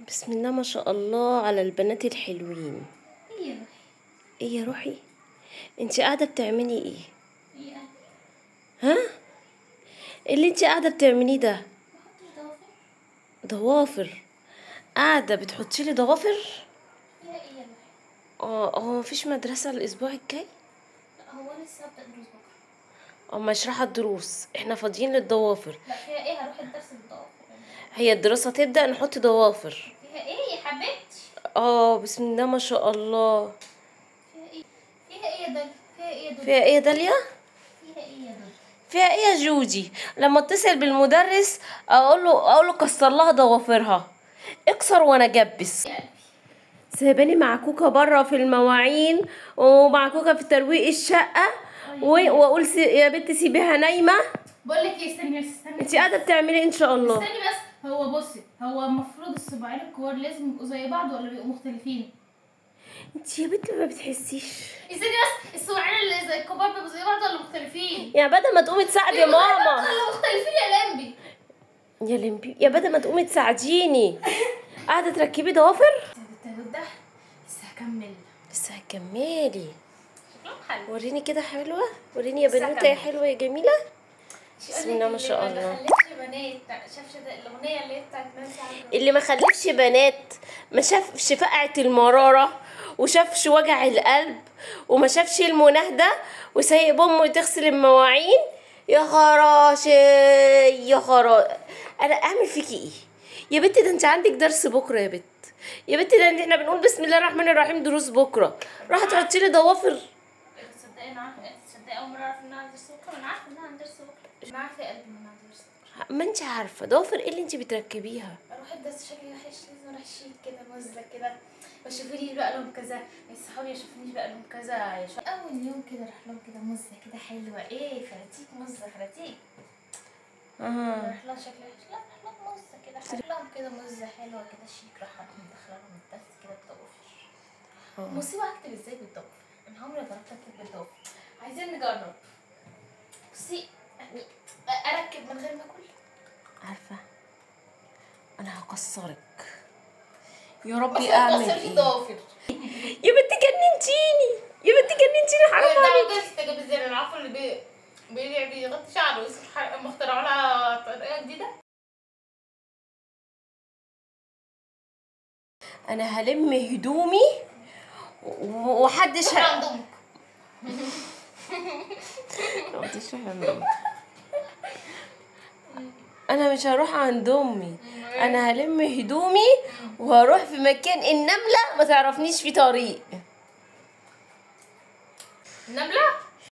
بسم الله ما شاء الله على البنات الحلوين. ايه يا روحي؟ ايه يا روحي؟ انت قاعده بتعملي ايه؟ ايه ها؟ اللي انت قاعده بتعمليه ده بحط ضوافر. ضوافر؟ قاعده بتحطي لي ضوافر؟ فيها ايه يا روحي؟ هو مفيش مدرسه الاسبوع الجاي؟ لا هو لسه هبدأ دروس بكره. مش رايحه الدروس، احنا فاضيين للضوافر. لا فيها ايه؟ هروح الدرس بالضوافر. هي الدراسه تبدا نحط ضوافر. فيها ايه يا حبيبتي؟ بسم الله ما شاء الله. فيها ايه؟ فيها ايه يا داليا؟ فيها ايه يا داليا؟ فيها ايه يا داليا؟ فيها ايه يا داليا؟ فيها ايه يا جوجي؟ لما اتصل بالمدرس اقول له كسر لها ضوافرها، اكسر وانا اجبس. يا قلبي سايباني مع كوكا بره في المواعين ومع كوكا في ترويق الشقه واقول يا بنت سيبيها نايمه. بقول لك ايه، استني بس استني. انت قاعده بتعملي ان شاء الله. استني بس. هو بصي، هو المفروض الصباعين الكبار لازم يبقوا زي بعض ولا بيبقوا مختلفين؟ انت يا بنت ما بتحسيش؟ استني بس، الصباعين اللي زي الكبار بيبقوا زي بعض ولا مختلفين؟ يا بدل ما تقومي تساعدي بيبقوا زي بعض ماما. ولا مختلفين يا لمبي؟ يا لمبي يا بدل ما تقومي تساعديني قاعده تركبي ضوافر. ده لسه هكمل. لسه هتكملي؟ شكلهم حلو. وريني كده حلوه، وريني يا لسه بنوته يا هكمل. حلوه يا جميله. بسم الله ما شاء الله. ما خليتش بنات، شافش الاغنيه اللي هي بتاعت نانسي عجرم. اللي ما خلفش بنات ما شافش فقعة المرارة وشافش وجع القلب وما شافش المناهدة وسايب امه تغسل المواعين. يا خراشي يا خرا، انا اعمل فيكي ايه يا بنتي؟ ده انت عندك درس بكره يا بنت. يا بنتي ده احنا بنقول بسم الله الرحمن الرحيم دروس بكره، راح تحطي لي ضوافر. تصدقي انا عارفه، تصدقي اول مره اعرف ان انا عندي درس بكره. انا عارفه ان انا عندي درس بكره، انا عارفه يا قلبي ان انا عندي درس بكره. ما انت عارفه ضوافر ايه اللي انت بتركبيها؟ اروح الدرس شكلي وحش، لازم اروح شيك كده مزه كده، ما يشوفونيش بقى لهم كذا، صحابي يشوفونيش بقى لهم كذا. اول يوم كده اروح لهم كده مزه كده حلوه، ايه فراتيك مزه فراتيك. اروح لها شكلي وحش، لا اروح لهم مزه كده، اروح لهم كده مزه حلوه كده شيك، راح مدخله لهم الدرس كده بضوافر. مصيبه هكتب ازاي بالضوافر؟ انا عمري ما جربت اكتب بالضوافر، عايزين نجرب. بصي يعني اركب من غير ما اكل. عارفه انا هكسرك يا ربي. اعمل ايه يا بنتي؟ جننتيني يا بنتي، جننتيني حرام عليكي. تجيب ازاي؟ انا عارفه اللي بيغطي شعره ويصبح مخترعوا لها طريقه جديده. انا هلم هدومي ومحدش عند امك. انا مش هروح عند امي، انا هلم هدومي وهروح في مكان النمله ما تعرفنيش في طريق. النمله